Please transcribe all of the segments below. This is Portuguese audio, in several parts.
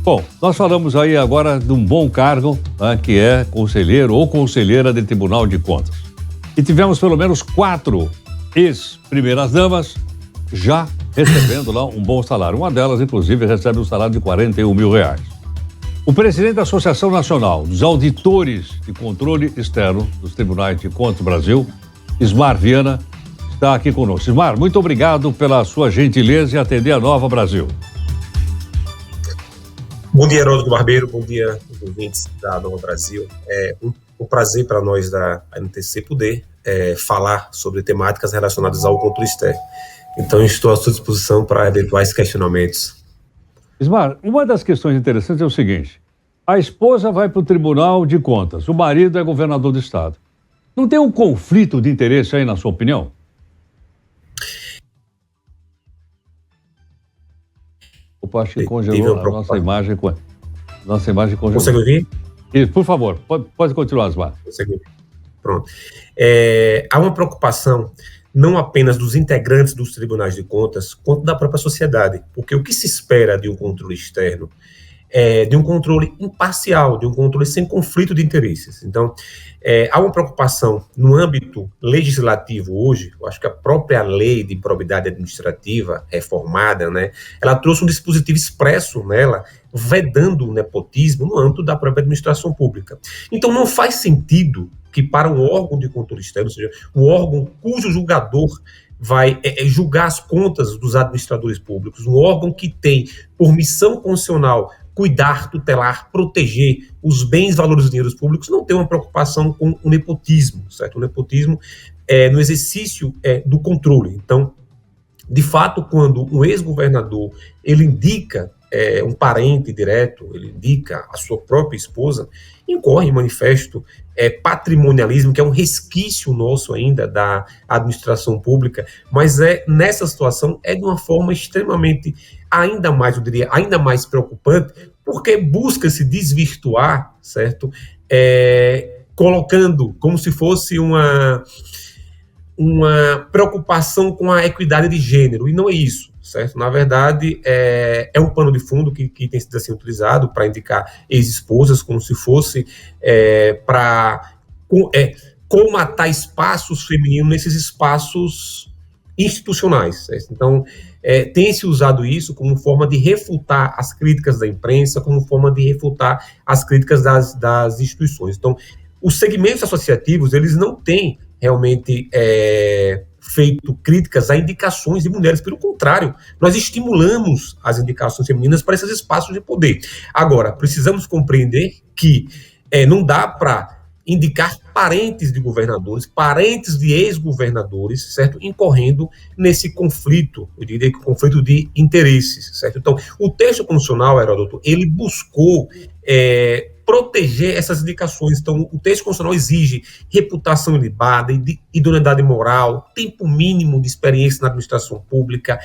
Bom, nós falamos aí agora de um bom cargo, né, que é conselheiro ou conselheira de Tribunal de Contas. E tivemos pelo menos 4 ex-primeiras-damas já recebendo lá um bom salário. Uma delas, inclusive, recebe um salário de R$41 mil. O presidente da Associação Nacional dos Auditores de Controle Externo dos Tribunais de Contas do Brasil, Ismar Viana, está aqui conosco. Ismar, muito obrigado pela sua gentileza em atender a Nova Brasil. Bom dia, Heródoto Barbeiro, bom dia aos ouvintes da Nova Brasil. É um prazer para nós da ANTC poder falar sobre temáticas relacionadas ao controle externo. Então, estou à sua disposição para eventuais questionamentos. Ismar, uma das questões interessantes é o seguinte: a esposa vai para o Tribunal de Contas, o marido é governador do estado. Não tem um conflito de interesse aí, na sua opinião? Opa, acho que congelou a nossa imagem. Nossa imagem congelou. Consegue ouvir? Isso, por favor, pode continuar, Ismar. Consegue ouvir. Pronto. Há uma preocupação não apenas dos integrantes dos tribunais de contas, quanto da própria sociedade, porque o que se espera de um controle externo é de um controle imparcial, de um controle sem conflito de interesses. Então, há uma preocupação no âmbito legislativo hoje. Eu acho que a própria lei de probidade administrativa reformada, né, ela trouxe um dispositivo expresso nela, vedando o nepotismo no âmbito da própria administração pública. Então, não faz sentido que para um órgão de controle externo, ou seja, um órgão cujo julgador vai julgar as contas dos administradores públicos, um órgão que tem por missão constitucional cuidar, tutelar, proteger os bens, valores e dinheiros públicos, não tem uma preocupação com o nepotismo, certo? O nepotismo no exercício do controle. Então, de fato, quando um ex-governador, ele indica um parente direto, ele indica a sua própria esposa, incorre em manifesto patrimonialismo, que é um resquício nosso ainda da administração pública, mas nessa situação de uma forma extremamente, ainda mais, eu diria, ainda mais preocupante, porque busca se desvirtuar, certo? Colocando como se fosse uma preocupação com a equidade de gênero, e não é isso, certo? Na verdade, é um pano de fundo que tem sido assim utilizado para indicar ex-esposas, como se fosse para colmatar espaços femininos nesses espaços institucionais, certo? Então, tem-se usado isso como forma de refutar as críticas da imprensa, como forma de refutar as críticas das instituições. Então, os segmentos associativos, eles não têm realmente feito críticas a indicações de mulheres. Pelo contrário, nós estimulamos as indicações femininas para esses espaços de poder. Agora, precisamos compreender que não dá para indicar parentes de governadores, parentes de ex-governadores, certo? Incorrendo nesse conflito, eu diria que conflito de interesses, certo? Então, o texto constitucional, Heródoto, ele buscou proteger essas indicações. Então, o texto constitucional exige reputação ilibada, idoneidade moral, tempo mínimo de experiência na administração pública,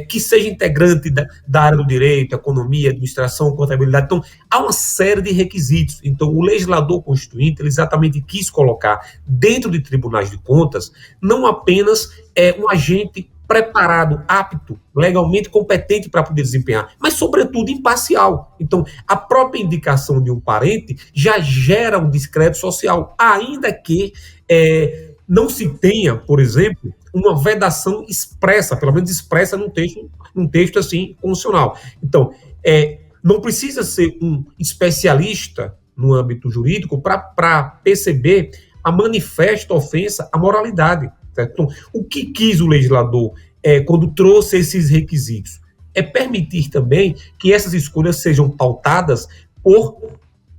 que seja integrante da área do direito, economia, administração, contabilidade. Então, há uma série de requisitos. Então, o legislador constituinte, ele exatamente quis colocar dentro de tribunais de contas, não apenas um agente preparado, apto, legalmente competente para poder desempenhar, mas, sobretudo, imparcial. Então, a própria indicação de um parente já gera um descrédito social, ainda que não se tenha, por exemplo, uma vedação expressa, pelo menos expressa num texto assim, constitucional. Então, não precisa ser um especialista no âmbito jurídico para perceber a manifesta ofensa à moralidade. Certo? Então, o que quis o legislador quando trouxe esses requisitos? É permitir também que essas escolhas sejam pautadas por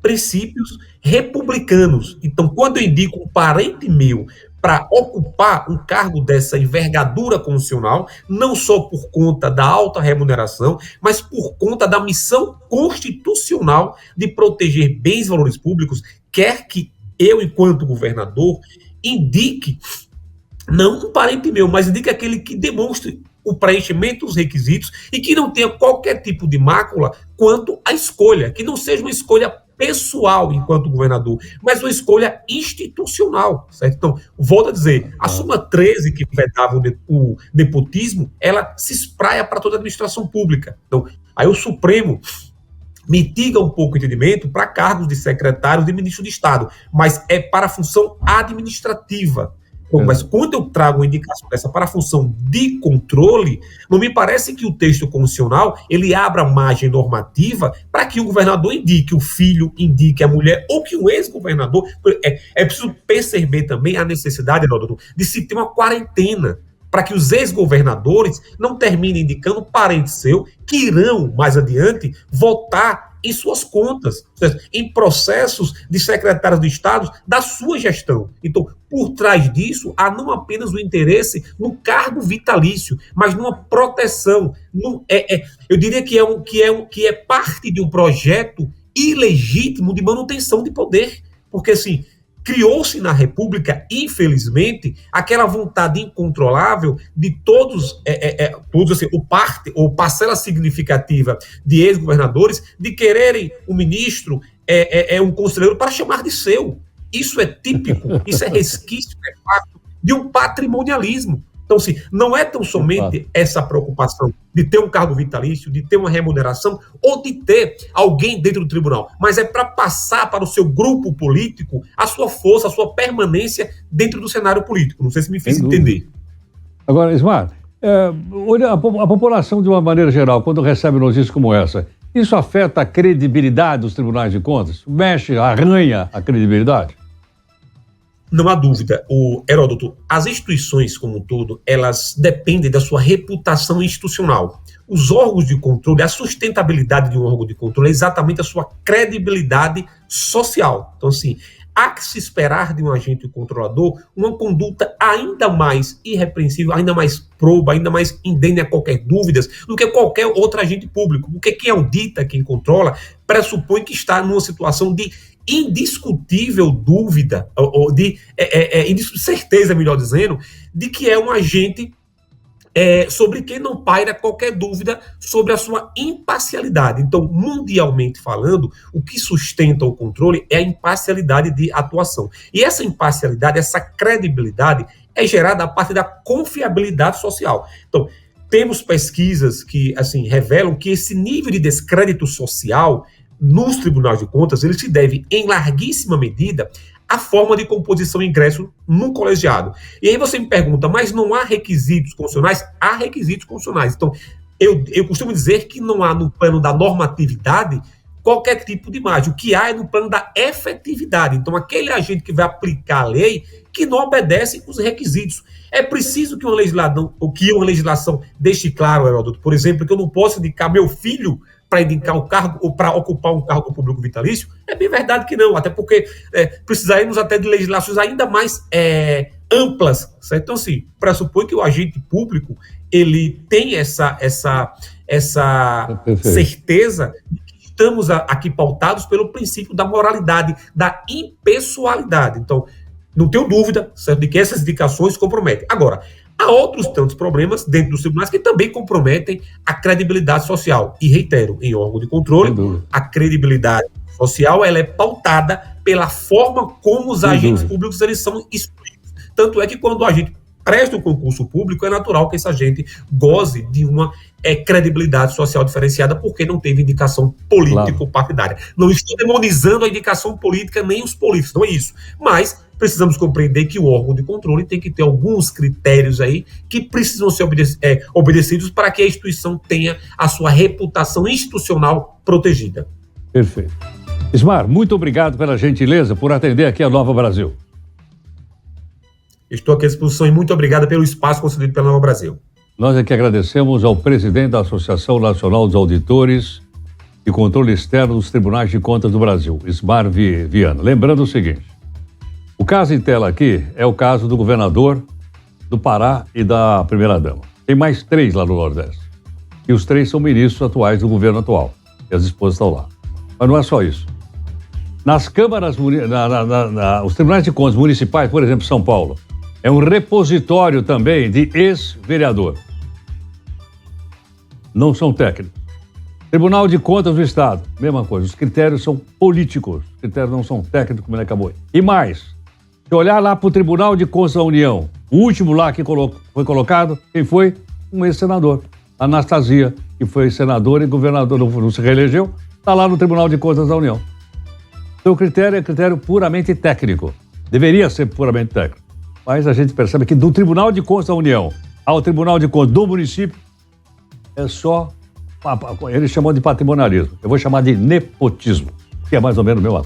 princípios republicanos. Então, quando eu indico um parente meu para ocupar um cargo dessa envergadura constitucional, não só por conta da alta remuneração, mas por conta da missão constitucional de proteger bens e valores públicos, quer que eu, enquanto governador, indique não um parente meu, mas indica aquele que demonstre o preenchimento dos requisitos e que não tenha qualquer tipo de mácula quanto à escolha, que não seja uma escolha pessoal enquanto governador, mas uma escolha institucional, certo? Então, volto a dizer, a súmula 13 que vedava o nepotismo, ela se espraia para toda a administração pública. Então, aí o Supremo mitiga um pouco o entendimento para cargos de secretário de ministro de Estado, mas é para a função administrativa. Mas quando eu trago uma indicação dessa para a função de controle, não me parece que o texto constitucional ele abra margem normativa para que o governador indique o filho, indique a mulher, ou que o ex-governador... É preciso perceber também a necessidade, Heródoto, de se ter uma quarentena, para que os ex-governadores não terminem indicando parente seu que irão, mais adiante, votar em suas contas, em processos de secretários de Estado da sua gestão. Então, por trás disso, há não apenas o interesse no cargo vitalício, mas numa proteção. Eu diria que é parte de um projeto ilegítimo de manutenção de poder. Porque, assim, criou-se na República, infelizmente, aquela vontade incontrolável de todos assim, ou parcela significativa de ex-governadores de quererem um ministro, um conselheiro para chamar de seu. Isso é típico, isso é resquício, de fato, de um patrimonialismo. Então, assim, não é tão somente essa preocupação de ter um cargo vitalício, de ter uma remuneração ou de ter alguém dentro do tribunal, mas é para passar para o seu grupo político a sua força, a sua permanência dentro do cenário político. Não sei se me fiz entender. Agora, Ismar, a população de uma maneira geral, quando recebe notícias como essa, isso afeta a credibilidade dos tribunais de contas? Mexe, arranha a credibilidade? Não há dúvida, Heródoto, as instituições como um todo, elas dependem da sua reputação institucional. Os órgãos de controle, a sustentabilidade de um órgão de controle é exatamente a sua credibilidade social. Então, assim, há que se esperar de um agente controlador uma conduta ainda mais irrepreensível, ainda mais proba, ainda mais indene a qualquer dúvida do que qualquer outro agente público. Porque quem audita, quem controla, pressupõe que está numa situação de indiscutível dúvida, ou de certeza, melhor dizendo, de que é um agente sobre quem não paira qualquer dúvida sobre a sua imparcialidade. Então, mundialmente falando, o que sustenta o controle é a imparcialidade de atuação. E essa imparcialidade, essa credibilidade é gerada a partir da confiabilidade social. Então, temos pesquisas que, assim, revelam que esse nível de descrédito social nos tribunais de contas, ele se deve, em larguíssima medida, à forma de composição e ingresso no colegiado. E aí você me pergunta, mas não há requisitos constitucionais? Há requisitos constitucionais. Então, eu costumo dizer que não há no plano da normatividade qualquer tipo de margem. O que há é no plano da efetividade. Então, aquele agente que vai aplicar a lei, que não obedece os requisitos. É preciso que uma legislação deixe claro, Heródoto, por exemplo, que eu não posso indicar meu filho para indicar um cargo ou para ocupar um cargo público vitalício? É bem verdade que não, até porque precisaremos até de legislações ainda mais amplas, certo? Então, assim, pressupõe que o agente público ele tem essa certeza de que estamos aqui pautados pelo princípio da moralidade, da impessoalidade. Então, não tenho dúvida, certo, de que essas indicações comprometem. Agora, há outros tantos problemas dentro dos tribunais que também comprometem a credibilidade social. E reitero, em órgão de controle, a credibilidade social ela é pautada pela forma como os agentes públicos eles são escolhidos. Tanto é que quando o agente presta um concurso público, é natural que esse agente goze de uma credibilidade social diferenciada porque não teve indicação político-partidária. Não estou demonizando a indicação política nem os políticos, não é isso. Mas precisamos compreender que o órgão de controle tem que ter alguns critérios aí que precisam ser obedecidos para que a instituição tenha a sua reputação institucional protegida. Perfeito. Ismar, muito obrigado pela gentileza por atender aqui a Nova Brasil. Estou aqui à disposição e muito obrigado pelo espaço concedido pela Nova Brasil. Nós aqui agradecemos ao presidente da Associação Nacional dos Auditores e Controle Externo dos Tribunais de Contas do Brasil, Ismar Viana. Lembrando o seguinte, o caso em tela aqui é o caso do governador do Pará e da primeira-dama. Tem mais 3 lá no Nordeste. E os 3 são ministros atuais do governo atual. E as esposas estão lá. Mas não é só isso. Nas câmaras, os tribunais de contas municipais, por exemplo, São Paulo, é um repositório também de ex-vereador. Não são técnicos. Tribunal de Contas do Estado, mesma coisa. Os critérios são políticos. Os critérios não são técnicos, como ele acabou. E mais, se olhar lá para o Tribunal de Contas da União, o último lá que foi colocado, quem foi? Um ex-senador. Anastasia, que foi senador e governador, não se reelegeu, está lá no Tribunal de Contas da União. Então o critério é critério puramente técnico. Deveria ser puramente técnico. Mas a gente percebe que do Tribunal de Contas da União ao Tribunal de Contas do município é só, eles chamam de patrimonialismo. Eu vou chamar de nepotismo, que é mais ou menos o meu